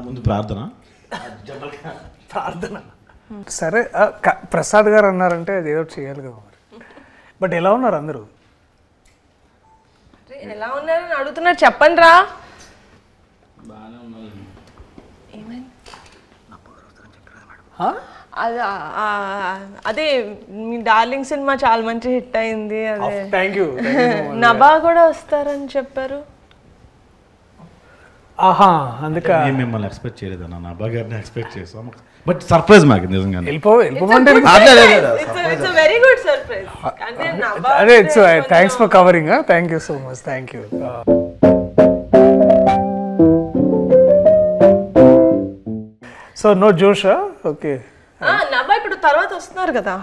ముందు ప్రార్థన. సరే ప్రసాద్ గారు అన్నారంటే అది ఏదో చేయాలి కదా మరి. బట్ ఎలా ఉన్నారు అందరూ? ఎలా ఉన్నారని అడుగుతున్నారు, చెప్పండి రా. అదే మీ డార్లింగ్ సినిమా చాలా మంచి హిట్ అయింది. అదే థ్యాంక్ యూ. నభా కూడా వస్తారని చెప్పారు. ఆహా, అందుకే మేము మిమ్మల్ని ఎక్స్పెక్ట్ చేయలేదన్న, నా అబ్బా గారిని ఎక్స్పెక్ట్ చేసాం. బట్ సర్ప్రైజ్ మాకు నిజంగా. వెళ్ళిపోమంటే వెరీ గుడ్ సర్ప్రైజ్. అదే it's thanks for covering. Thank you so much. Thank you. So no జోషా? ఓకే. నభా ఇప్పుడు తర్వాత వస్తున్నారు కదా.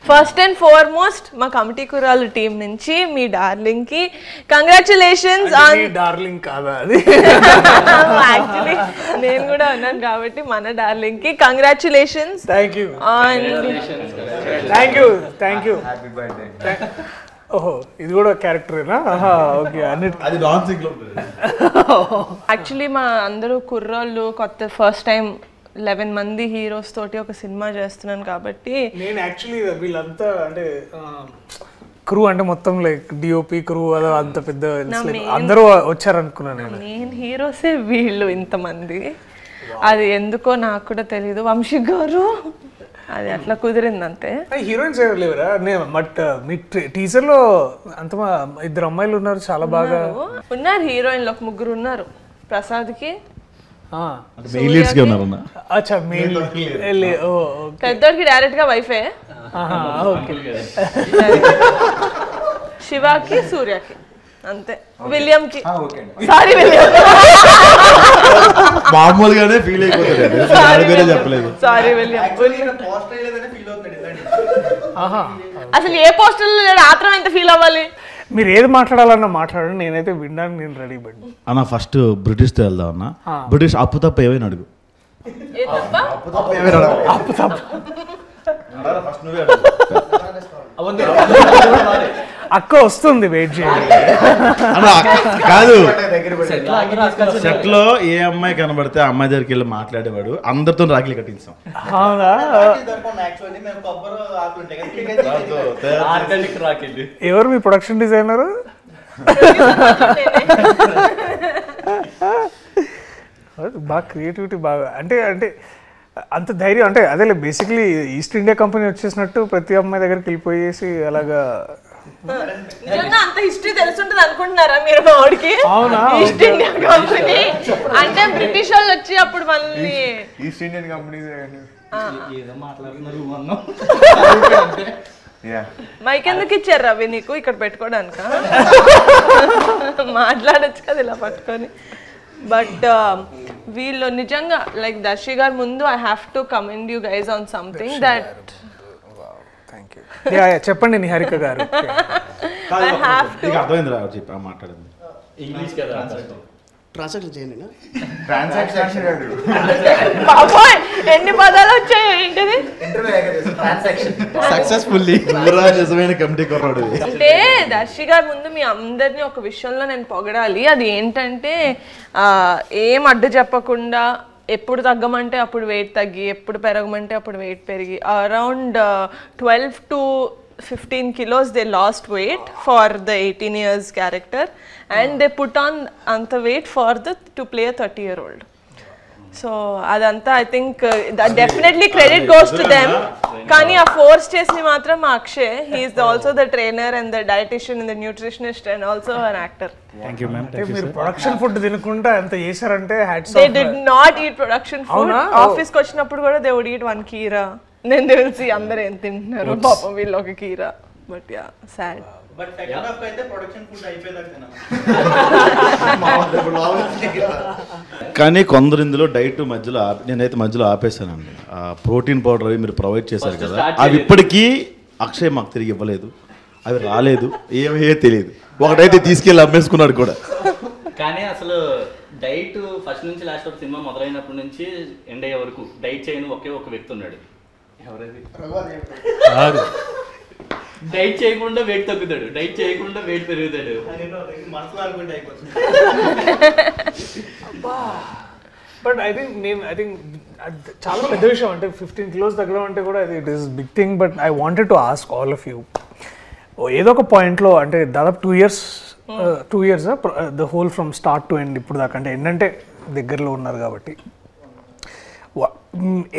ఫస్ట్ అండ్ ఫార్మోస్ట్ మా కమిటీ కురాలు టీం నుంచి మీ డార్లింగ్ కి కంగ్రాచులేషన్స్ ఆన్. డార్లింగ్ కాదా అది? యాక్చువల్లీ నేను కూడా అన్నాను కాబట్టి మన డార్లింగ్ కి congratulations. Thank you. Thank you. Happy birthday. ఓహో, ఇది కూడా క్యారెక్టరేనా? ఓకే. అది డాన్సింగ్ లో యాక్చువల్లీ మా అందరూ కుర్రోళ్ళు కొత్త ఫస్ట్ టైం 11 మంది హీరోస్ తోటి ఒక సినిమా చేస్తున్నాను కాబట్టి నేను యాక్చువల్లీ వీళ్ళంతా అంటే క్రూ అంటే మొత్తం లైక్ డిఓపి క్రూ అదో అంత పెద్ద అందరూ వచ్చారనుకున్నాను. నేను హీరోసే వీళ్ళు ఇంతమంది. అది ఎందుకో నాకు కూడా తెలీదు. వంశీ గారు అది అట్లా కుదిరింది అంతే. హీరోయిన్స్ ఎవరు లేవరా? బట్ మీ టీజర్ లో అంత 2 అమ్మాయిలు ఉన్నారు, చాలా బాగా ఉన్నారు. హీరోయిన్లు ఒక 3 ఉన్నారు. ప్రసాద్ కి పెద్దోడికి డైరెక్ట్ గా వైఫే, శివాకి సూర్యకి అంతే. విలియం కి సారీ విలియం మామూలుగానే ఫీల్ అయిపోతుంది, చెప్పలేదు. Sorry William. అసలు ఏ పోస్టర్ ఆత్రం ఎంత ఫీల్ అవ్వాలి? మీరు ఏది మాట్లాడాలన్నా మాట్లాడండి, నేనైతే వినడానికి నేను రెడీ పడి. అన్న ఫస్ట్ బ్రిటిష్ తో వెళ్దాం అన్న. బ్రిటిష్ అప్పు తప్ప ఏమైనా అడుగు. అప్పు తప్ప అక్క వస్తుంది, వెయిట్ చేయండి. కాదు, సెట్ లో ఏ అమ్మాయి కనబడితే ఆ అమ్మాయి దగ్గరికి వెళ్ళి మాట్లాడేవాడు, అందరితో రాఖీలు కట్టించాం. ఎవరు మీ ప్రొడక్షన్ డిజైనర్? బాగా క్రియేటివిటీ బాగా అంటే అంటే అంత ధైర్యం అంటే అదే బేసిక్లీ ఈస్ట్ ఇండియా కంపెనీ వచ్చేసినట్టు ప్రతి అమ్మాయి దగ్గరికి వెళ్ళిపోయేసి అలాగా. అంత హిస్టరీ తెలుసుంటది అనుకుంటున్నారా మీరు? మా వాడికి ఈస్ట్ ఇండియా కంపెనీ అంటే బ్రిటిష్ వాళ్ళు వచ్చి అప్పుడు మళ్ళీ ఈస్ట్ ఇండియన్ కంపెనీస్ మైక్ ఎందుకు ఇచ్చారు రవి నీకు ఇక్కడ పెట్టుకోవడానిక? మాట్లాడచ్చు కదా ఇలా పట్టుకొని. బట్ వీళ్ళు నిజంగా లైక్ దర్శి గారు ముందు I have to commend you guys on something that. చెప్పండి నిహారిక గారు. మాట్లాడింది ఇంగ్లీష్ కదా. ట్రాన్సాక్షన్ చేయండి. బాబోయ్ ఎన్ని పదాలు వచ్చాయి ఏంటిది? సక్సెస్ఫుల్లీ నిజమైన కమిటీ కొన్నాడు. అంటే దర్శి గారి ముందు మీ అందరినీ ఒక విషయంలో నేను పొగడాలి. అది ఏంటంటే ఏం అడ్డు చెప్పకుండా ఎప్పుడు తగ్గమంటే అప్పుడు వెయిట్ తగ్గి, ఎప్పుడు పెరగమంటే అప్పుడు వెయిట్ పెరిగి around 12 to 15 kilos they lost weight for the 18 years character and they put on anta weight for to play a 30-year-old. So adanta I think that definitely credit goes to them. Kani a force chesni matram Akshay, he is also the trainer and the dietitian and the nutritionist and also an actor. Thank you ma'am. మీరు production food తినకుండా ఎంత చేశారంటే hats off. They did not eat production food. Office కి వచ్చినప్పుడు కూడా they would eat 1 keera. నేను తెలిసి అందరూ ఏం తింటున్నారు పాపం వీళ్ళు ఒక కీరా. But yeah sad. కానీ కొందరు ఇందులో డైట్ మధ్యలో నేనైతే మధ్యలో ఆపేశానండి. ప్రోటీన్ పౌడర్ అవి మీరు ప్రొవైడ్ చేశారు కదా, అవి ఇప్పటికీ అక్షయ్ మాకు తిరిగి ఇవ్వలేదు, అవి రాలేదు, ఏమయ్యో తెలియదు. ఒకటైతే తీసుకెళ్ళి అమ్మేసుకున్నాడు కూడా. కానీ అసలు డైట్ ఫస్ట్ నుంచి లాస్ట్ వరకు సినిమా మొదలైనప్పటి నుంచి ఎండ్ అయ్యే వరకు డైట్ చేయని ఒకే ఒక వ్యక్తి ఉన్నాడు. ఎవరైతే డైట్ చేయకుండా వెయిట్ తగ్గుతాడు, డైట్ చేయకుండా వెయిట్ పెరుగుతాడు. బట్ ఐ థింక్ చాలా పెద్ద విషయం అంటే 15 kilos తగ్గడం అంటే కూడా it is big thing. But I wanted to ask all of you, ఏదో ఒక పాయింట్లో అంటే దాదాపు 2 years the whole from start to end ఇప్పుడు దాకా అంటే ఏంటంటే దగ్గరలో ఉన్నారు కాబట్టి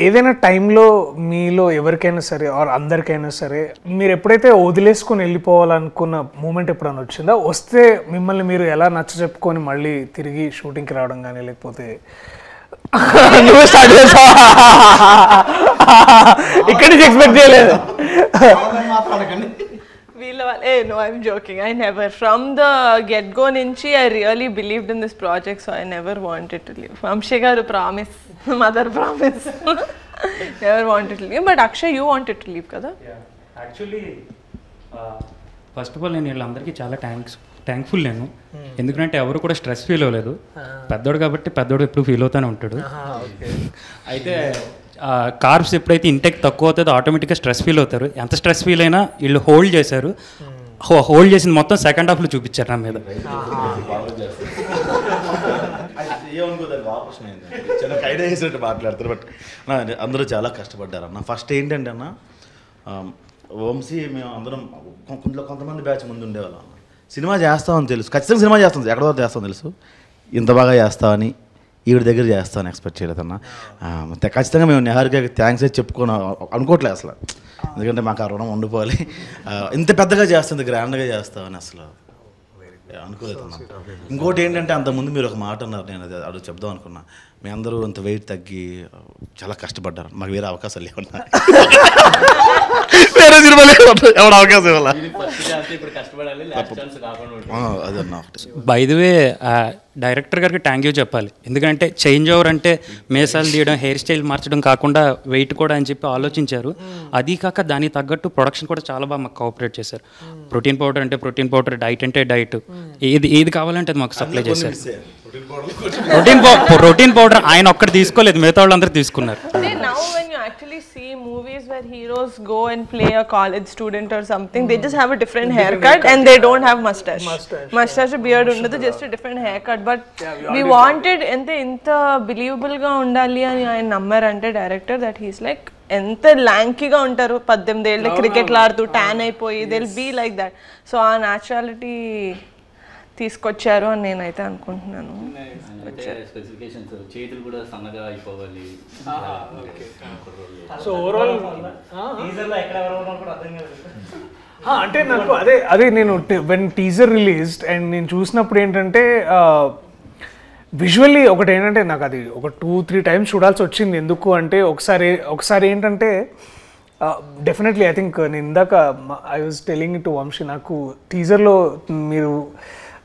ఏదైనా టైంలో మీలో ఎవరికైనా సరే ఆర్ అందరికైనా సరే మీరు ఎప్పుడైతే వదిలేసుకొని వెళ్ళిపోవాలనుకున్న మూమెంట్ ఎప్పుడైనా వచ్చిందా? వస్తే మిమ్మల్ని మీరు ఎలా నచ్చ చెప్పుకొని మళ్ళీ తిరిగి షూటింగ్కి రావడం కానీ లేకపోతే నువ్వు స్టార్ట్ చేసావా? ఇక్కడి నుంచి ఎక్స్పెక్ట్ చేయలేదు. No, I'm joking. I never. From the get-go nunchi, I really believed in this project, so I never wanted to leave. Vamshi garu promise, mother promise. Never wanted to leave. But Akshay, you wanted to leave, kada? Yeah. Actually, first of all, నేను వీళ్ళందరికీ చాలా thankful నేను. ఎందుకంటే ఎవరు కూడా stress feel అవ్వలేదు. పెద్దోడు కాబట్టి పెద్దోడు ఎప్పుడు ఫీల్ అవుతూనే ఉంటాడు. అయితే కార్బ్స్ ఎప్పుడైతే ఇంటెక్ తక్కువ అవుతుందో ఆటోమేటిక్గా స్ట్రెస్ ఫీల్ అవుతారు. ఎంత స్ట్రెస్ ఫీల్ అయినా వీళ్ళు హోల్డ్ చేశారు. హోల్డ్ చేసింది మొత్తం సెకండ్ హాఫ్లో చూపించారు నా మీద. చాలా ఐడియా చేసినట్టు మాట్లాడతారు. బట్ అందరూ చాలా కష్టపడ్డారు అన్న. ఫస్ట్ ఏంటంటే అన్న, వంశీ మేము అందరం కొంతమంది బ్యాచ్ ముందు ఉండేవాళ్ళం. సినిమా చేస్తామని తెలుసు, ఖచ్చితంగా సినిమా చేస్తాం, ఎక్కడ వరకు చేస్తామని తెలుసు. ఇంత బాగా చేస్తామని ఈవిడ దగ్గర చేస్తామని ఎక్స్పెక్ట్ చేయలేదన్నా. ఖచ్చితంగా మేము నిహారికకి థ్యాంక్స్ అయితే అనుకోవట్లేదు అసలు. ఎందుకంటే మాకు ఆ రుణం ఉండిపోవాలి. ఇంత పెద్దగా చేస్తుంది, గ్రాండ్గా చేస్తామని అసలు అనుకోలేదన్నా. ఇంకోటి ఏంటంటే అంతకుముందు మీరు ఒక మాట అన్నారు, నేను అది చెప్దాం అనుకున్నా. మీ అందరూ అంత వెయిట్ తగ్గి చాలా కష్టపడ్డారు. మాకు వేరే అవకాశాలు లేవన్నా, వేరే సినిమా లేవు, ఎవరు అవకాశం ఇవ్వాలా అదన్నా. బై ది వే డైరెక్టర్ గారికి థ్యాంక్ యూ చెప్పాలి. ఎందుకంటే చేంజ్ ఓవర్ అంటే మేసాలు తీయడం, హెయిర్ స్టైల్ మార్చడం కాకుండా వెయిట్ కూడా అని చెప్పి ఆలోచించారు. అది కాక దానికి తగ్గట్టు ప్రొడక్షన్ కూడా చాలా బాగా మాకు కోఆపరేట్ చేశారు. ప్రోటీన్ పౌడర్ అంటే ప్రోటీన్ పౌడర్, డైట్ అంటే డైట్, ఏది కావాలంటే అది మాకు సప్లై చేశారు. ప్రోటీన్ పౌడర్ ఆయన ఒక్కటి తీసుకోలేదు, మిగతా వాళ్ళందరూ తీసుకున్నారు. Now when you actually see movies where heroes go and play a college student or something, they just have a different haircut and they don't have mustache beard undadu, just a different haircut. But we wanted inta believable ga undali ani ఆయన నమ్మారంటే director, that he's like ఎంత ల్యాంకీగా ఉంటారు, 18 ఏళ్ళ క్రికెట్లు ఆడుతూ tan అయిపోయి they will be like that. So ఆ న్యాచురాలిటీ తీసుకొచ్చారు అని నేనైతే అనుకుంటున్నాను. స్పెసిఫికేషన్స్ చేతులు కూడా సన్నగా అయిపోవాలి. సో ఓవరాల్ అంటే నాకు అదే నేను వెన్ టీజర్ రిలీజ్డ్ అండ్ నేను చూసినప్పుడు ఏంటంటే విజువల్లీ ఒకటి ఏంటంటే నాకు అది ఒక 2-3 times చూడాల్సి వచ్చింది. ఎందుకు అంటే ఒకసారి ఏంటంటే డెఫినెట్లీ ఐ థింక్ నేను ఇందాక I was telling to Vamshi, నాకు టీజర్లో మీరు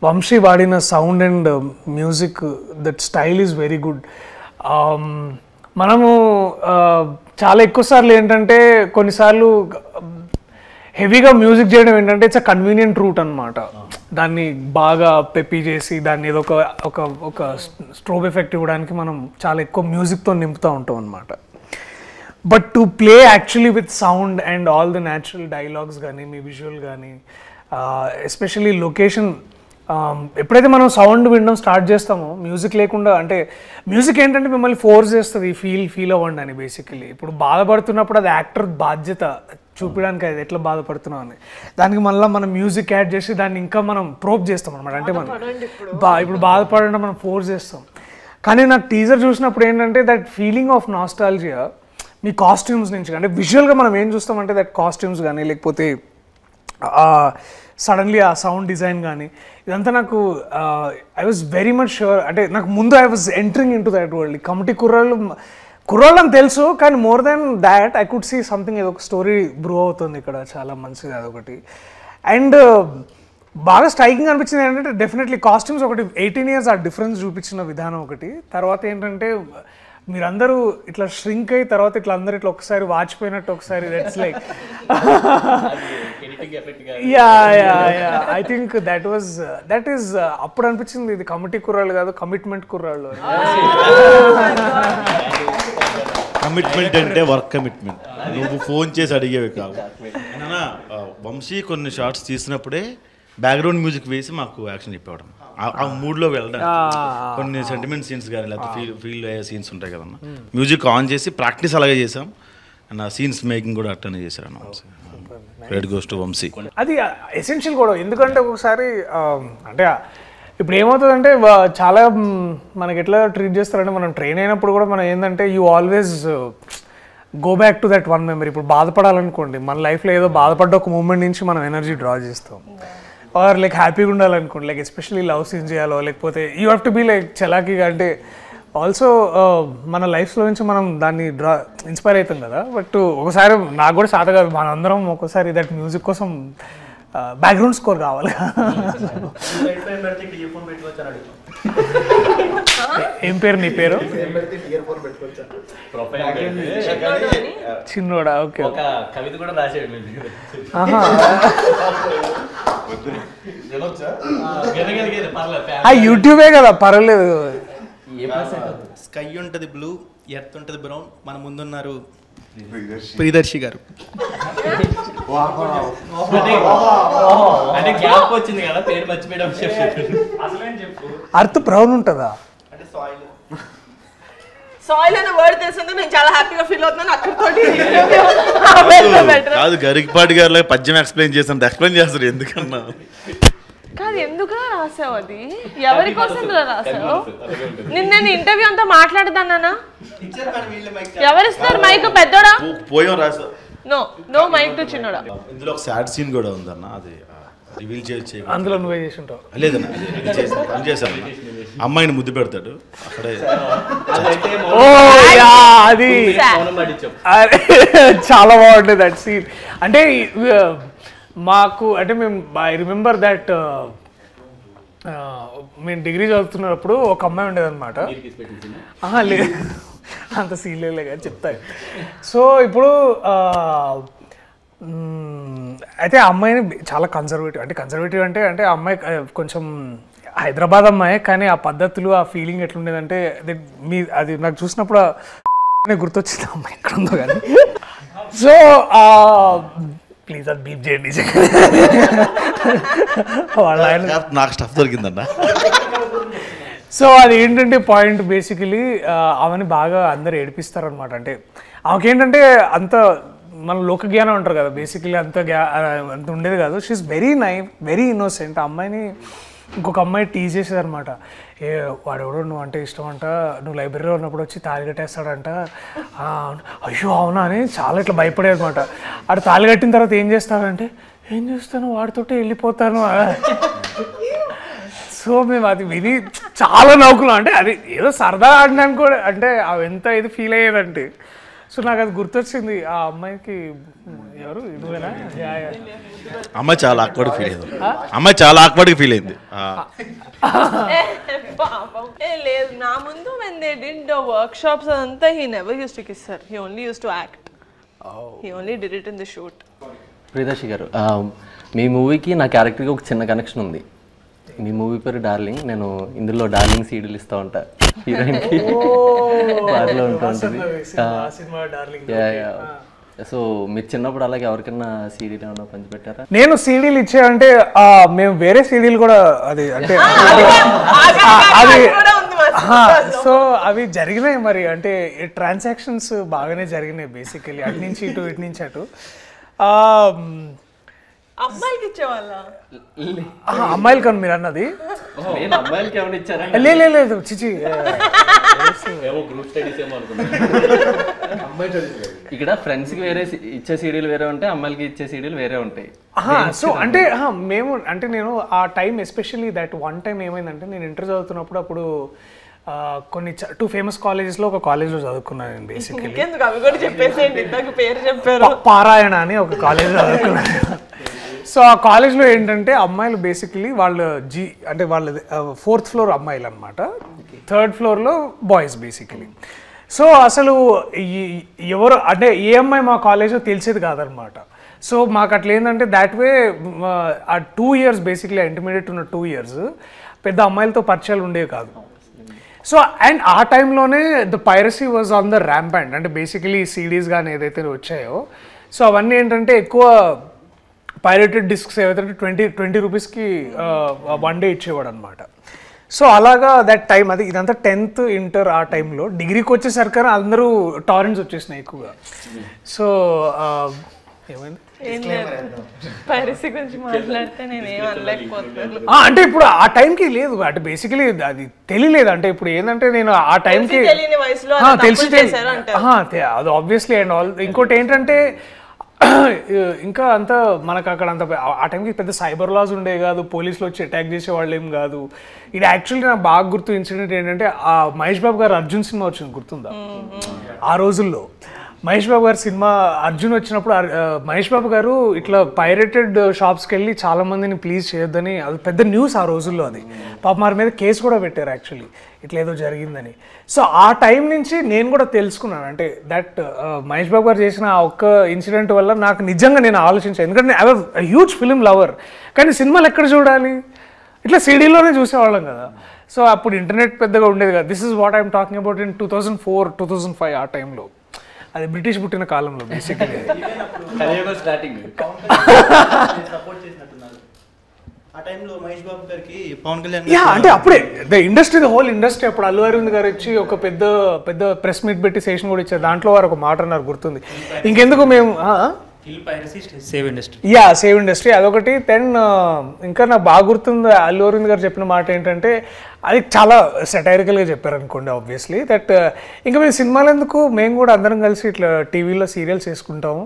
వంశీ వాడిన sound and music, that style is very good. మనము చాలా ఎక్కువసార్లు ఏంటంటే కొన్నిసార్లు హెవీగా మ్యూజిక్ చేయడం ఏంటంటే ఇట్స్ అ కన్వీనియంట్ రూట్ అనమాట. దాన్ని బాగా పెప్పి చేసి దాన్ని ఏదో ఒక స్ట్రోబ్ ఎఫెక్ట్ ఇవ్వడానికి మనం చాలా ఎక్కువ మ్యూజిక్తో నింపుతూ ఉంటాం అనమాట. But to play actually with sound and all the natural dialogues కానీ మీ విజువల్ కానీ ఎస్పెషల్లీ లొకేషన్, ఎప్పుడైతే మనం సౌండ్ వినడం స్టార్ట్ చేస్తామో మ్యూజిక్ లేకుండా, అంటే మ్యూజిక్ ఏంటంటే మిమ్మల్ని ఫోర్స్ చేస్తుంది ఫీల్ అవ్వండి అని. బేసికలీ ఇప్పుడు బాధపడుతున్నప్పుడు అది యాక్టర్ బాధ్యత చూపించడానికి, అది ఎట్లా బాధపడుతున్నాం అని. దానికి మళ్ళీ మనం మ్యూజిక్ యాడ్ చేసి దాన్ని ఇంకా మనం ప్రోప్ చేస్తాం అనమాట. అంటే మనం ఇప్పుడు బాధపడడం మనం ఫోర్స్ చేస్తాం. కానీ నాకు టీజర్ చూసినప్పుడు ఏంటంటే that feeling of nostalgia me costumes నుంచి, అంటే విజువల్గా మనం ఏం చూస్తామంటే దట్ కాస్ట్యూమ్స్ కానీ లేకపోతే సడన్లీ ఆ సౌండ్ డిజైన్ కానీ ఇదంతా నాకు I was very much sure. అంటే నాకు ముందు I was entering in to that world. Committee కుర్రాళ్ళు అని తెలుసు, కానీ more then that I could see something, ఏదో ఒక స్టోరీ బ్రూ అవుతుంది ఇక్కడ, చాలా మంచిది అదొకటి. అండ్ బాగా స్ట్రైకింగ్ అనిపించింది ఏంటంటే డెఫినెట్లీ కాస్ట్యూమ్స్ ఒకటి, 18 years ఆ డిఫరెన్స్ చూపించిన విధానం ఒకటి. తర్వాత ఏంటంటే మీరందరూ ఇట్లా ష్రింక్ అయ్యి తర్వాత ఇట్లా అందరూ ఇట్లా ఒకసారి వాచిపోయినట్టు ఒకసారి, that's like I think that is అప్పుడు అనిపించింది ఇది కమిటీ కుర్రాళ్ళు కాదు, కమిట్మెంట్ కుర్రాళ్ళు. కమిట్మెంట్ అంటే వర్క్ కమిట్మెంట్. నువ్వు ఫోన్ చేసి అడిగేవి కావు. అన్నా వంశీ కొన్ని షార్ట్స్ తీసినప్పుడే బ్యాక్గ్రౌండ్ మ్యూజిక్ వేసి మాకు యాక్షన్ చెప్పేవాడు. ఆ మూడ్లో వెళ్ళడానికి కొన్ని సెంటిమెంట్ సీన్స్ కానీ లేకపోతే ఫీల్ అయ్యే సీన్స్ ఉంటాయి కదన్నా, మ్యూజిక్ ఆన్ చేసి ప్రాక్టీస్ అలాగే చేసాం. అండ్ ఆ సీన్స్ మేకింగ్ కూడా అట్టనే చేశారు అన్న Vamshi. Credit goes to Vamshi. అది ఎసెన్షియల్ కూడా, ఎందుకంటే ఒకసారి అంటే ఇప్పుడు ఏమవుతుందంటే చాలా మనకి ఎట్లా ట్రీట్ చేస్తారంటే మనం ట్రైన్ అయినప్పుడు కూడా మనం ఏంటంటే you always go back to that one memory. ఇప్పుడు బాధపడాలనుకోండి, మన లైఫ్లో ఏదో బాధపడ్డ ఒక మూమెంట్ నుంచి మనం ఎనర్జీ డ్రా చేస్తాం. ఆర్ లైక్ హ్యాపీగా ఉండాలనుకోండి, లైక్ ఎస్పెషల్లీ లవ్ సీన్ చేయాలో లేకపోతే you have to be like చలాకీగా. అంటే ఆల్సో మన లైఫ్లో నుంచి మనం దాన్ని ఇన్స్పైర్ అవుతాం కదా. బట్ ఒకసారి నాకు కూడా సాధ కాదు, మనందరం ఒక్కోసారి దట్ మ్యూజిక్ కోసం బ్యాక్గ్రౌండ్ స్కోర్ కావాలి. ఏం పేరు నీ పేరు? చిన్నోడా? ఓకే. ఒక కవిత కూడా రాసేయండి. యూట్యూబే కదా, పర్వాలేదు. స్కై ఉంటుంది బ్లూ, ఎర్త్ ఉంటుంది బ్రౌన్, మన ముందున్నారు ప్రియదర్శి గారు. అంటే గ్యాప్ వచ్చింది కదా, పేరు మర్చిపోయడం. అర్త్ బ్రౌన్ ఉంటుందా? అంటే సాయిల్ సాయిల్ అనే వర్డ్ తెలిసిందో నేను చాలా హ్యాపీగా ఫీల్ అవుతున్నాను. అక్కడితోటి కాదు, గరికపాటి గారు పద్యం ఎక్స్ప్లెయిన్ చేస్తాను, ఎక్స్ప్లెయిన్ చేస్తారు ఎందుకన్నా. కాదు, ఎందుకులా రాసావు? అది ఎవరి కోసం రాసావు? నేను ఇంటర్వ్యూ అంతా మాట్లాడదానా? ఎవరిస్తారు మైక్? పెద్దోడా? పోయం రాసా. నో మైక్ టు చిన్నోడా. ఇందులో ఒక సాడ్ సీన్ కూడా ఉందన్న, అది రివీల్ చేయొచ్చు. అందులో నువ్వే చేసి ఉంటావు. లేదన్న, అది చేశాను. అమ్మాయిని ముద్దు పెడతాడు అక్కడే. అది చాలా బాగుంటుంది దట్ సీన్. అంటే మాకు అంటే మేము ఐ రిమెంబర్ దట్ మేము డిగ్రీ చదువుతున్నప్పుడు ఒక అమ్మాయి ఉండేది అనమాట. లేదు, అంత సీన్ లేదు కానీ చెప్తాను. సో ఇప్పుడు అయితే ఆ అమ్మాయిని చాలా కన్జర్వేటివ్, అంటే కన్జర్వేటివ్ అంటే అంటే ఆ అమ్మాయి కొంచెం హైదరాబాద్ అమ్మాయి, కానీ ఆ పద్ధతులు ఆ ఫీలింగ్ ఎట్లుండేదంటే అది నాకు చూసినప్పుడు గుర్తొచ్చింది అమ్మాయి ఎక్కడ ఉందో కానీ. సో ప్లీజ్ అది బీప్ చేయండి. వాళ్ళ నాకు స్టఫ్ దొరికిందన్న. సో అది ఏంటంటే పాయింట్ బేసికలీ ఆమెని బాగా అందరు ఏడిపిస్తారనమాట. అంటే ఆమెకేంటంటే అంత మన లోక జ్ఞానం అంటారు కదా, బేసికలీ అంత ఉండేది కాదు. She is very very innocent. ఆ అమ్మాయిని ఇంకొక అమ్మాయి టీజ్ చేసేది అనమాట. వాడెవడో నువ్వు అంటే ఇష్టం అంట, నువ్వు లైబ్రరీలో ఉన్నప్పుడు వచ్చి తాళి కట్టేస్తాడంట. అయ్యో అవునా అని చాలా ఇట్లా భయపడేది అనమాట. ఆడు తాళి కట్టిన తర్వాత ఏం చేస్తానంటే, ఏం చేస్తాను వాడితోటే వెళ్ళిపోతాను. సో మేము అది విని చాలా నవ్వుకున్నాం. అంటే అది ఏదో సరదా ఆడినాను కూడా, అంటే అవి ఎంత ఇది ఫీల్ అయ్యేదంటే. సో నాకు అది గుర్తొచ్చింది. ఆ అమ్మాయికి ఎవరు నువ్వేనా? అమ్మాయి చాలా ఆక్వర్డ్ ఫీల్ అయింది. అమ్మాయి చాలా ఆక్వర్డ్ ఫీల్ అయింది. లేదు, నా ముందు when they did the workshops అదంతా he never used to kiss her. He only used to act. He only did it in the shoot. Priyadarshi గారు, మీ మూవీకి నా క్యారెక్టర్కి ఒక చిన్న కనెక్షన్ ఉంది. మీ మూవీ పేరు డార్లింగ్. నేను ఇందులో డార్లింగ్ సీడీలు ఇస్తూ ఉంటా హీరోయిన్కి. వాటిలో ఉంటుంది. సో మీరు చిన్నప్పుడు అలాగే ఎవరికైనా సీడీలు ఏమన్నా పంచిపెట్టారా? నేను సీడీలు ఇచ్చానంటే మేము వేరే సీడీలు కూడా అది అంటే అది సో అవి జరిగినాయి మరి. అంటే ట్రాన్సాక్షన్స్ బాగానే జరిగినాయి బేసికలీ, అటు నుంచి ఇటు ఇటు నుంచి అటు. అమ్మాయికి ఇచ్చేవాళ్ళ? అమ్మాయిలు కానీ మీరు అన్నది అమ్మాయిలకి ఏమైనా ఇచ్చారా? లేదు చిచి, ఇక్కడ ఫ్రెండ్స్ కి వేరే ఇచ్చే సీడీలు వేరే ఉంటాయి, అమ్మాయిలకి ఇచ్చే సీడీలు వేరే ఉంటాయి. సో అంటే మేము అంటే నేను ఆ time especially that one time ఏమైందంటే, నేను ఇంటర్ చదువుతున్నప్పుడు అప్పుడు కొన్ని 2 ఫేమస్ కాలేజెస్లో ఒక కాలేజ్లో చదువుకున్నాను నేను బేసికలీ. అవి కూడా చెప్పేసేయండి, ఇందాక పేరు చెప్పారు. పారాయణ అని ఒక కాలేజ్లో చదువుకున్నాను. సో ఆ కాలేజ్లో ఏంటంటే అమ్మాయిలు బేసికలీ వాళ్ళు అంటే వాళ్ళది 4th ఫ్లోర్ అమ్మాయిలు అనమాట, 3rd ఫ్లోర్లో బాయ్స్ బేసికలీ. సో అసలు ఎవరు అంటే ఏ అమ్మాయి మా కాలేజ్లో తెలిసేది కాదనమాట. సో మాకు అట్లా ఏంటంటే దాట్ వే ఆ 2 years బేసిక్లీ ఇంటర్మీడియట్ ఉన్న 2 years పెద్ద అమ్మాయిలతో పరిచయాలు ఉండేవి కాదు. సో అండ్ ఆ టైంలోనే the piracy was on the ramp అంటే బేసికలీ సిడీస్ కానీ ఏదైతే వచ్చాయో సో అవన్నీ ఏంటంటే ఎక్కువ పైరేటెడ్ డిస్క్స్ ఏవైతే 20 రూపీస్కి 1 డే ఇచ్చేవాడు అనమాట. సో అలాగా దట్ టైం అది ఇదంతా 10th ఇంటర్ ఆ టైంలో. డిగ్రీకి వచ్చేసరికి అందరూ టారెంట్స్ వచ్చేసినాయి ఎక్కువగా. సో ఏమైంది పైరసీ గురించి మాట్లాడితే నేను ఏం అనలేకపోతున్నాను. అంటే ఇప్పుడు ఆ టైంకి లేదు అంటే బేసికలీ అది తెలియలేదు. అంటే ఇప్పుడు ఏంటంటే నేను ఆ టైంకి తెలియని వయసులో తెలిసి అది ఆబ్వియస్లీ అండ్ ఆల్. ఇంకోటి ఏంటంటే ఇంకా అంత మనకు అక్కడ అంత ఆ టైంకి పెద్ద సైబర్ లాస్ ఉండేవి కాదు, పోలీసులు వచ్చి అటాక్ చేసే వాళ్ళు ఏం కాదు. ఇది యాక్చువల్లీ నాకు బాగా గుర్తు ఇన్సిడెంట్ ఏంటంటే ఆ మహేష్ బాబు గారు అర్జున్ సినిమా వచ్చింది గుర్తుందా? ఆ రోజుల్లో మహేష్ బాబు గారి సినిమా అర్జున్ వచ్చినప్పుడు మహేష్ బాబు గారు ఇట్లా పైరేటెడ్ షాప్స్కి వెళ్ళి చాలా మందిని ప్లీజ్ చేయొద్దని, అది పెద్ద న్యూస్ ఆ రోజుల్లో. అది పాప వారి మీద కేసు కూడా పెట్టారు యాక్చువల్లీ ఇట్లా ఏదో జరిగిందని. సో ఆ టైం నుంచి నేను కూడా తెలుసుకున్నాను అంటే దట్ మహేష్ బాబు గారు చేసిన ఆ ఒక్క ఇన్సిడెంట్ వల్ల నాకు నిజంగా నేను ఆలోచించాను. ఎందుకంటే I was huge film lover, కానీ సినిమాలు ఎక్కడ చూడాలి, ఇట్లా సిడీలోనే చూసేవాళ్ళం కదా. సో అప్పుడు ఇంటర్నెట్ పెద్దగా ఉండేది కదా. This is what I'm talking about in 2004, 2005 ఆ టైంలో. అది బ్రిటిష్ పుట్టిన కాలంలో బేసిక్లీ స్టార్టింగ్. ఆ టైంలో మహేష్ బాబు గారికి పవన్ కళ్యాణ్ అంటే అప్పుడే the industry the whole industry అప్పుడు అల్లు అరవింద్ గారు వచ్చి ఒక పెద్ద పెద్ద ప్రెస్ మీట్ పెట్టి సెషన్ కూడా ఇచ్చారు. దాంట్లో వారు ఒక మాట అన్నారు గుర్తుంది, ఇంకెందుకు మేము సేవ్ ఇండస్ట్రీ అదొకటి. దెన్ ఇంకా నాకు బాగా గుర్తుంది అల్లు అరవింద్ గారు చెప్పిన మాట ఏంటంటే, అది చాలా సెటైరికల్గా చెప్పారు అనుకోండి ఆబ్వియస్లీ, దట్ ఇంకా మేము సినిమాలు ఎందుకు, మేము కూడా అందరం కలిసి ఇట్లా టీవీలో సీరియల్స్ చేసుకుంటాము.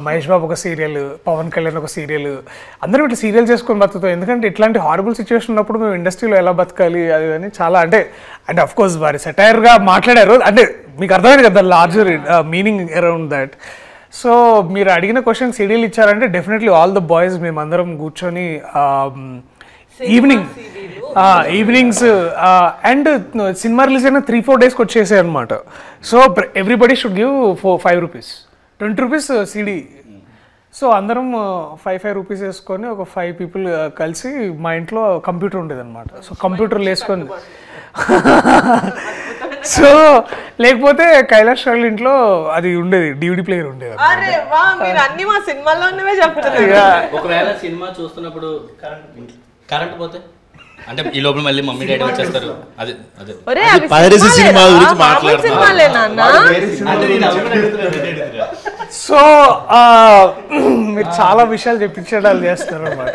మహేష్ బాబు ఒక సీరియల్, పవన్ కళ్యాణ్ ఒక సీరియల్, అందరం ఇట్లా సీరియల్ చేసుకొని బతుకుతాం. ఎందుకంటే ఇట్లాంటి హారబుల్ సిచ్యువేషన్ ఉన్నప్పుడు మేము ఇండస్ట్రీలో ఎలా బతకాలి అది అని చాలా అంటే అఫ్ కోర్స్ వారి సెటైర్గా మాట్లాడారు. అంటే మీకు అర్థమైంది కదా larger meaning around that. So మీరు అడిగిన క్వశ్చన్ సీడీలు ఇచ్చారంటే డెఫినెట్లీ ఆల్ ద బాయ్స్ మేమందరం కూర్చొని ఈవినింగ్స్ అండ్ సినిమా రిలీజ్ అయిన 3-4 డేస్కి వచ్చేసాయి అనమాట. So everybody should give 5 rupees, 20 rupees CD. So అందరం 5 రూపీస్ వేసుకొని ఒక 5 పీపుల్ కలిసి మా ఇంట్లో కంప్యూటర్ ఉండేది అనమాట. సో కంప్యూటర్లు వేసుకొని సో లేకపోతే కైలాష్ వాళ్ళ ఇంట్లో అది ఉండేది, DVD ప్లేయర్ ఉండేది. ఒకవేళ సినిమా చూస్తున్నప్పుడు కరెంట్ పోతే అంటే ఈ లోపల మళ్ళీ మమ్మీ డాడీ వచ్చేస్తారు. అదే అదే పైరసీ సినిమా గురించి మాట్లాడుతున్నా. సో మీరు చాలా విషయాలు చెప్పించడాలు చేస్తారు అనమాట.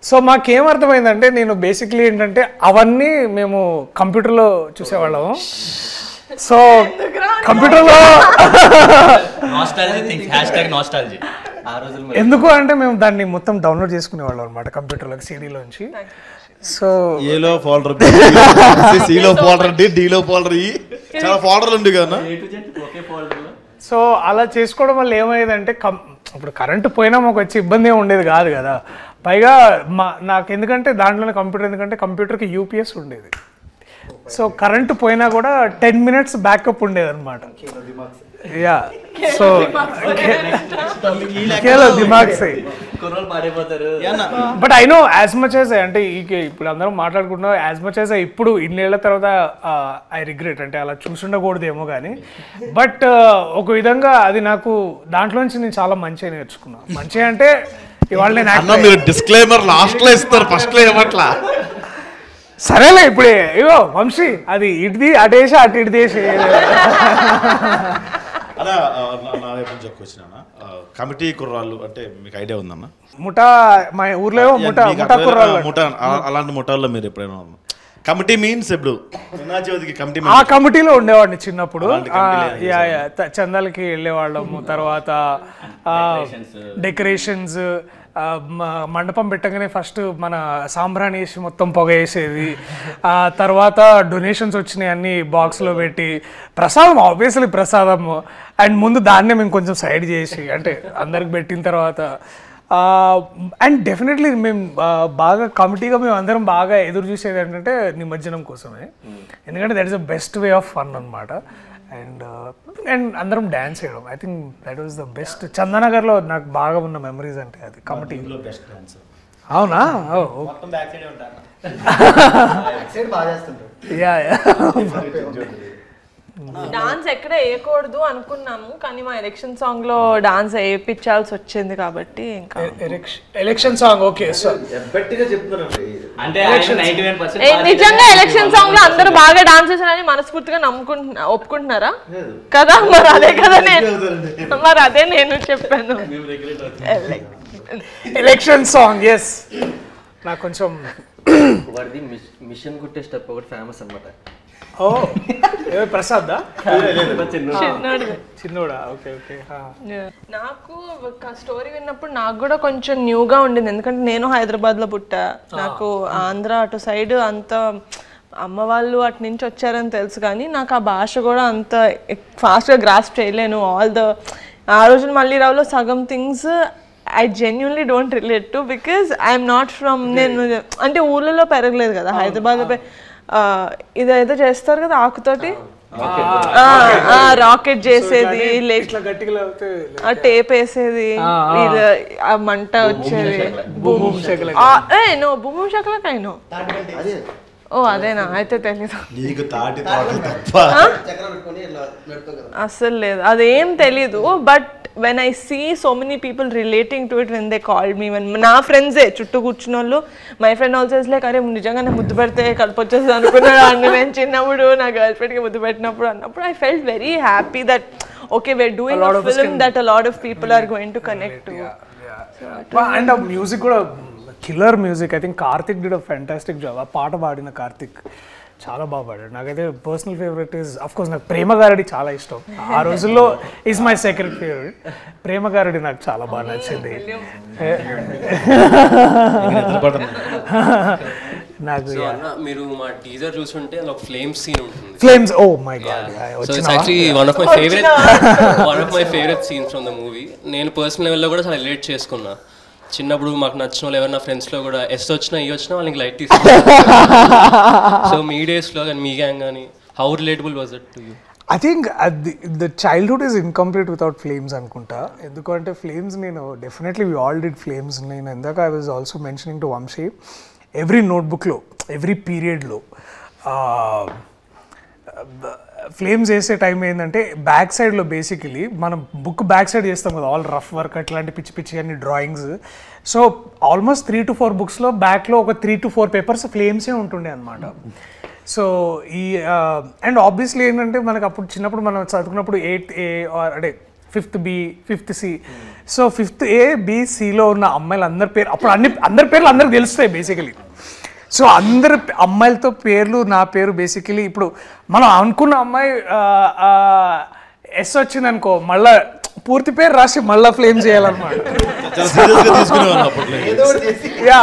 సో మాకేమర్థమైందంటే, నేను బేసిక్లీ ఏంటంటే అవన్నీ మేము కంప్యూటర్లో చూసేవాళ్ళము. సో కంప్యూటర్లో ఎందుకు అంటే మేము దాన్ని మొత్తం డౌన్లోడ్ చేసుకునేవాళ్ళం అనమాట కంప్యూటర్లోకి సీడీలోంచి. సో ఏలో ఫోల్డర్, సిలో ఫోల్డర్, డీలో ఫోల్డర్, చాలా ఫోల్డర్లు ఉంది కదా. సో అలా చేసుకోవడం వల్ల ఏమయ్యేదంటే ఇప్పుడు కరెంటు పోయినా మాకు వచ్చి ఇబ్బంది ఏమి ఉండేది కాదు కదా. పైగా నాకు ఎందుకంటే దాంట్లోనే కంప్యూటర్, ఎందుకంటే కంప్యూటర్కి UPS ఉండేది. సో కరెంటు పోయినా కూడా 10 minutes బ్యాకప్ ఉండేది అనమాట. యా సో దిమాగ్ సై but I know as much as అంటే ఇప్పుడు అందరం మాట్లాడుకుంటున్నాం, యాజ్ మచ్ యాజ్ ఇప్పుడు ఇన్నేళ్ల తర్వాత ఐ రిగ్రెట్ అంటే అలా చూసుండకూడదేమో కానీ, బట్ ఒక విధంగా అది నాకు దాంట్లోంచి నేను చాలా మంచిగా నేర్చుకున్నాను. మంచిగా అంటే ఇవాళ నేను డిస్క్లైమర్ లాస్ట్ లో ఇస్తారు, ఫస్ట్ లో ఏమట్లా. సరేలే ఇప్పుడే ఇగో వంశీ అది ఇటుది అటేసి అటు ఇటు దేశి అలా నా వైపు నుంచి వచ్చిన కమిటీ కుర్రాళ్ళు అంటే మీకు ఐడియా ఉందన్న? ముఠా మా ఊర్లో ముఠా కుర్రాళ్ళు, ముఠా అలాంటి ముఠాల్లో మీరు ఎప్పుడైనా కమిటీ మీన్స్ ఇప్పుడు కమిటీ ఆ కమిటీలో ఉండేవాడిని చిన్నప్పుడు. చందాలకి వెళ్ళేవాళ్ళము, తర్వాత డెకరేషన్స్, మండపం పెట్టగానే ఫస్ట్ మన సాంబ్రాణి వేసి మొత్తం పొగ వేసేది, తర్వాత డొనేషన్స్ వచ్చినాయి అన్ని బాక్స్లో పెట్టి, ప్రసాదం ఆబ్వియస్లీ ప్రసాదము, అండ్ ముందు దాన్నే మేము కొంచెం సైడ్ చేసి అంటే అందరికి పెట్టిన తర్వాత అండ్ డెఫినెట్లీ మేము బాగా కమిటీగా మేము అందరం బాగా ఎదురు చూసేది ఏంటంటే నిమజ్జనం కోసమే, ఎందుకంటే that is the best way of fun అనమాట. అండ్ అందరం డ్యాన్స్ చేయడం, I think that was the best. చందనగర్లో నాకు బాగా ఉన్న మెమరీస్ అంటే అది కమిటీ. అవునా? డాన్స్ ఎక్కడ వేయకూడదు అనుకున్నాము, కానీ మా ఎలక్షన్ సాంగ్ లో డాన్స్ వేయించాల్సి వచ్చింది కాబట్టి ఇంకా ఎలక్షన్ సాంగ్ ఓకే సో అంటే నిజంగా ఎలక్షన్ సాంగ్ లో అందరూ బాగా డాన్స్ చేశారని మనస్ఫూర్తిగా ఒప్పుకుంటున్నారా కదా? మరి అదే నేను చెప్పాను. ఎలక్షన్ సాంగ్ ఎస్ నాకు కొంచెం వాడిది మిషన్ కుట్టే స్టెప్ ఒకటి ఫేమస్ అనమాట. ఓ ప్రసాద్ చిన్నోడా ఓకే ఓకే. నాకు స్టోరీ విన్నప్పుడు నాకు కూడా కొంచెం న్యూగా ఉండింది, ఎందుకంటే నేను హైదరాబాద్ లో పుట్టా, నాకు ఆంధ్ర అటు సైడ్ అంత అమ్మ వాళ్ళు అటు నుంచి వచ్చారని తెలుసు, కానీ నాకు ఆ భాష కూడా అంత ఫాస్ట్గా గ్రాస్ప్ చేయలేను. ఆ రోజున మళ్ళీ రావులో సగం things I genuinely don't relate to because I'm not from నేను అంటే ఊళ్ళలో పెరగలేదు కదా, హైదరాబాద్లో ఇదైతే చేస్తారు కదా ఆకుతోటి రాకెట్ చేసేది, టేప్ వేసేది, ఆ మంట వచ్చేది, భూమి శకలకైనా. ఓ అదేనా? అయితే తెలీదు, అస్సలు లేదు, అదేం తెలీదు. But when I see so many people relating to it when they called me, when నా ఫ్రెండ్సే చుట్టూ కూర్చున్న వాళ్ళు, my friend also is like అరే నిజంగానే ముద్దు పెడితే కడుపు వచ్చేసి అనుకున్నాడు అన్న. నేను చిన్నప్పుడు నా గర్ల్ ఫ్రెండ్కి ముద్దు పెట్టినప్పుడు అన్నప్పుడు I felt very happy that okay we're doing a film that a lot of people are going to connect to. And ఆ మ్యూజిక్ కూడా killer music. I think Karthik did a fantastic job. ఆ పాట పాడిన కార్తిక్ చాలా బాగా పాడాడు. నాకైతే personal favourite is of course నాకు ప్రేమ గారడి చాలా ఇష్టం. ఆ రోజుల్లో ఈజ్ మై సెకండ్ ఫేవరెట్. ప్రేమ గారడి నాకు చాలా బాగా నచ్చింది. నాకు మీరు మా టీజర్ చూసుంటే అందులో ఫ్లేమ్స్ సీన్ ఉంటుంది. Flames oh my God. So it's actually one of my favourite scenes from the movie. నేను పర్సనల్ లెవెల్లో కూడా చాలా రిలేట్ చేసుకున్నా. చిన్నప్పుడు మాకు నచ్చిన వాళ్ళు ఎవరైనా ఫ్రెండ్స్లో కూడా ఎస్ వచ్చినా ఈ వచ్చినా వాళ్ళకి లైట్ తీసుకున్నారు. సో మీ డేస్లో కానీ మీ గ్యాంగ్ కానీ how relatable was it to you? I think the childhood is incomplete without flames అనుకుంటా. ఎందుకంటే ఫ్లేమ్స్ నేను definitely we all did flames. నేను ఇందాక I was also mentioning to Vamshi, every నోట్బుక్లో ఎవ్రీ పీరియడ్లో ఫ్లేమ్స్ వేసే టైం ఏంటంటే బ్యాక్ సైడ్లో బేసికలీ మనం బుక్ బ్యాక్ సైడ్ చేస్తాం కదా, ఆల్ రఫ్ వర్క్ అట్లాంటి పిచ్చి పిచ్చి అన్ని డ్రాయింగ్స్. సో ఆల్మోస్ట్ 3 to 4 బుక్స్లో బ్యాక్లో ఒక 3 to 4 పేపర్స్ ఫ్లేమ్సే ఉంటుండే అనమాట. సో ఈ అండ్ ఆబ్వియస్లీ ఏంటంటే మనకు అప్పుడు చిన్నప్పుడు మనం చదువుకున్నప్పుడు 8th A అంటే 5th B 5th C. So 5th A B Cలో ఉన్న అమ్మాయిలు అందరి పేరు అప్పుడు అందరి పేర్లు అందరికి తెలుస్తాయి బేసికలీ. సో అందరు అమ్మాయిలతో పేర్లు నా పేరు బేసికలీ ఇప్పుడు మనం అనుకున్న అమ్మాయి ఎస్ వచ్చింది అనుకో, మళ్ళా పూర్తి పేరు రాసి మళ్ళీ ఫ్లేమ్ చేయాలన్నమాట. యా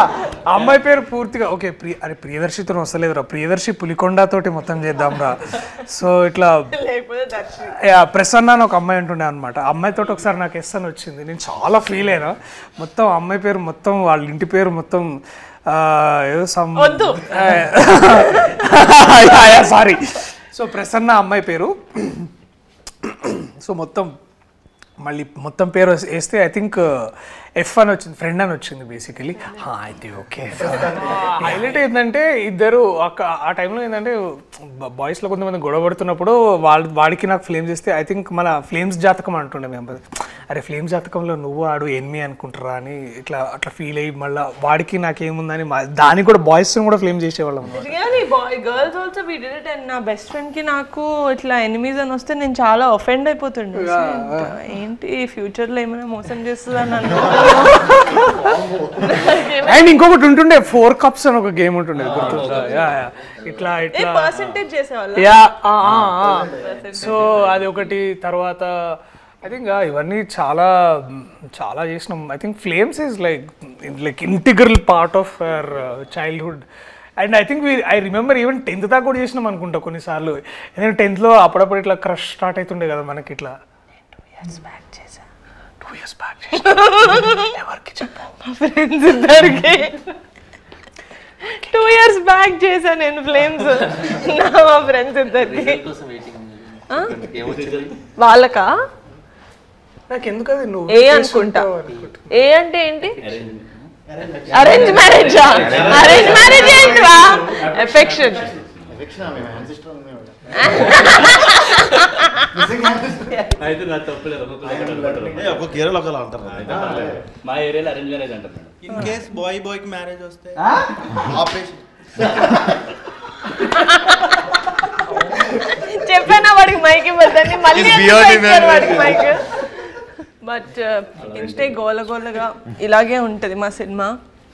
అమ్మాయి పేరు పూర్తిగా ఓకే అరే ప్రియదర్శితో వస్తలేదురా, ప్రియదర్శి పులికొండతోటి మొత్తం చేద్దాంరా. సో ఇట్లా ప్రసన్న అని ఒక అమ్మాయి ఉంటుండే అనమాట. అమ్మాయితో ఒకసారి నాకు ఎస్ అని వచ్చింది, నేను చాలా ఫీల్ అయినా. మొత్తం అమ్మాయి పేరు మొత్తం వాళ్ళ ఇంటి పేరు మొత్తం సారీ. సో ప్రసన్న అమ్మాయి పేరు. సో మొత్తం పేరు వేస్తే ఐ థింక్ ఎఫ్ అని వచ్చింది, ఫ్రెండ్ అని వచ్చింది బేసికలీ. అయితే ఓకే. హైలైట్ ఏంటంటే ఇద్దరు ఆ టైంలో ఏంటంటే బాయ్స్లో కొంతమంది గొడవ పడుతున్నప్పుడు వాడికి నాకు ఫ్లేమ్స్ ఇస్తే ఐ థింక్ మన ఫ్లేమ్స్ జాతకం అంటుండే మేము. అరే ఫ్లేమ్స్ జాతకంలో నువ్వు ఆడు ఎనిమి అనుకుంటారా అని అట్లా ఫీల్ అయ్యి మళ్ళీ వాడికి నాకేముందని దానికి కూడా బాయ్స్ కూడా ఫ్లేమ్ చేసేవాళ్ళం. Girls also we did it. And నా బెస్ట్ ఫ్రెండ్ కి నాకు ఇట్లా ఎనిమీస్ అని వస్తే నేను చాలా ఒఫెండ్ అయిపోతుండే. ఏంటి ఫ్యూచర్ లో ఏమైనా మోసం చేస్తుందా నన్ను. అండ్ ఇంకొకటి ఉంటుండే 4 cups అని ఒక గేమ్ ఉంటుండే గుర్తుందా? ఇట్లా పర్సెంటేజ్ చేసేవాళ్ళు. సో అది ఒకటి. తర్వాత ఐ థింక్ ఇవన్నీ చాలా చాలా చేసినాం. I think flames is like integral part of our childhood. And I think I remember even 10th దాకా కూడా చేసినాం అనుకుంటా కొన్నిసార్లు. ఎందుకంటే 10thలో అప్పుడప్పుడు ఇట్లా క్రష్ స్టార్ట్ అవుతుండే కదా మనకి. ఇట్లా 2 years back చేసా ఎవరికి చెప్పావు? మా ఫ్రెండ్స్ ఇద్దరికి 2 years back చేసా నేను ఫ్లేమ్స్. మా ఫ్రెండ్స్ ఇద్దరికి వాళ్ళకా నాకు ఎందుకు అది నువ్వు ఏ అనుకుంటా. ఏ అంటే ఏంటి? Arrange marriage. అరేంజ్ మ్యారేజ్ ఏంట్రా? ఎఫెక్షన్. అయితే నా తప్పులేదు ఒక్కొక్క ఏరియాలో ఒకలా అంటారు మా ఏరియాలో అరేంజ్ మ్యారేజ్ అంటారు మేడం. ఇన్ కేస్ బాయ్కి మ్యారేజ్ వస్తే ఆపరేషన్. చెప్పానా వాడికి మైక్ ఇవ్వద్దని, మళ్ళీ It's beyond ఇచ్చారు వాడికి మైక్. బట్ ఇంతే గోలగోలగా ఇలాగే ఉంటుంది మా సినిమా.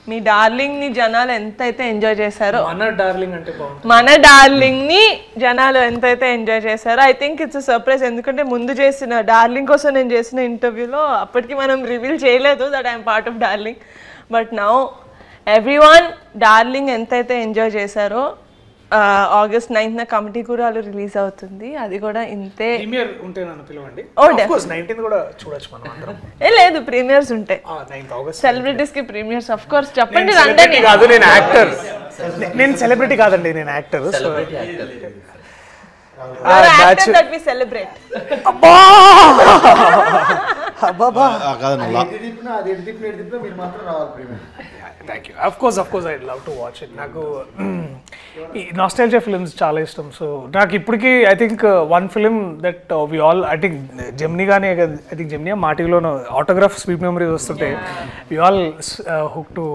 మీ డార్లింగ్ ని జనాలు ఎంతైతే ఎంజాయ్ చేశారో, మన డార్లింగ్ అంటే బాగుంటుంది. మన డార్లింగ్ ని జనాలు ఎంతైతే ఎంజాయ్ చేశారో, ఐ థింక్ ఇట్స్ సర్ప్రైజ్. ఎందుకంటే ముందు చేసిన డార్లింగ్ కోసం నేను చేసిన ఇంటర్వ్యూలో అప్పటికి మనం రివీల్ చేయలేదు that I'm part of darling. But now everyone darling ఎంతైతే ఎంజాయ్ చేశారో, ఆగస్ట్ 9th కమిటీ కూడా రిలీజ్ అవుతుంది. అది కూడా ఇంతే. ప్రీమియర్ ఉంటే నన్ను పిలవండి. Oh, Of course, 19th కూడా చూడొచ్చు మనం అందరం. లేదు, ప్రీమియర్స్ ఉంటాయి. 9th ఆగస్ట్ సెలబ్రిటీస్ కి ప్రీమియర్స్ ఆఫ్ కోర్స్. చెప్పండి, నేను రండి. celebrity కాదు, నేను యాక్టర్. నేను సెలబ్రిటీ కాదండి, నేను actor. That we celebrate. Thank you. Of course I love to watch it. నాకు ఈ నాస్టాల్జియా ఫిల్మ్స్ చాలా ఇష్టం. సో నాకు ఇప్పటికీ I think one film that we all, I think Gemini కానీ, ఐ థింక్ జెమినీ మాటిలోనూ ఆటోగ్రాఫ్ స్వీట్ మెమరీస్ వస్తుంటే we all hook to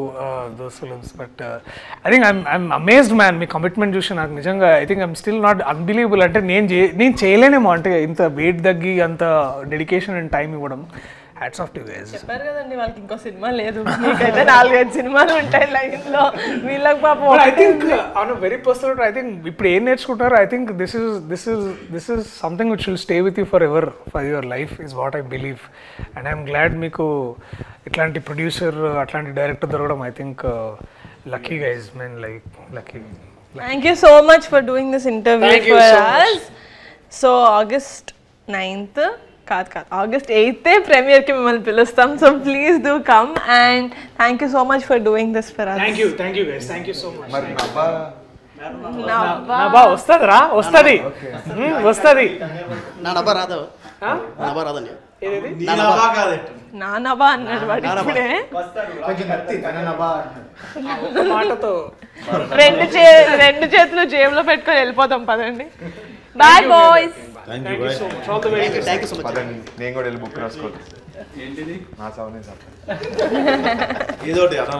those films. But I think I'm amazed man. మీ commitment చూసి నాకు నిజంగా I think I'm still not unbelievable. అంటే నేను చేయలేనేమో, అంటే ఇంత వెయిట్ తగ్గి అంత డెడికేషన్ అండ్ టైం ఇవ్వడం. Hats off to you guys. చెప్పారు కదండి వాళ్ళకి ఇంకో సినిమా లేదు, మీకైతే 4-5 సినిమాలు ఉంటాయి లైన్ లో. వీళ్ళకి పాపం I think on very personal, I think ఇప్పుడు ఏం నేర్చుకుంటారో, I think this is something which will stay with you for ever, for your life is what I believe. And I'm glad మీకు ఇట్లాంటి ప్రొడ్యూసర్, అట్లాంటి director దొరకడం. I think lucky guys, men like lucky. Thank you so much for doing this interview for us. So August 9th కాదు August 8th ప్రీమియర్కి మిమ్మల్ని పిలుస్తాం. So please do come and thank you so much for doing this for us. Thank you guys, thank you so much. నవ్వా. నా బా వస్తుందిరా, వస్తుంది. నా నబ్బా రాదా? నబ్బా రాదండి. నా నవ్వా అన్నాడు వాడు ఇప్పుడే. మాటతో రెండు చేతులు జేబులో పెట్టుకొని వెళ్ళిపోతాం. పదండి. Bye boys. Thank you so much. All the very thank you so much. నేను కూడా వెళ్ళి బుక్ రాసుకోవచ్చు. ఏంటిది? నా సౌండ్ ఇదోటి అన్నా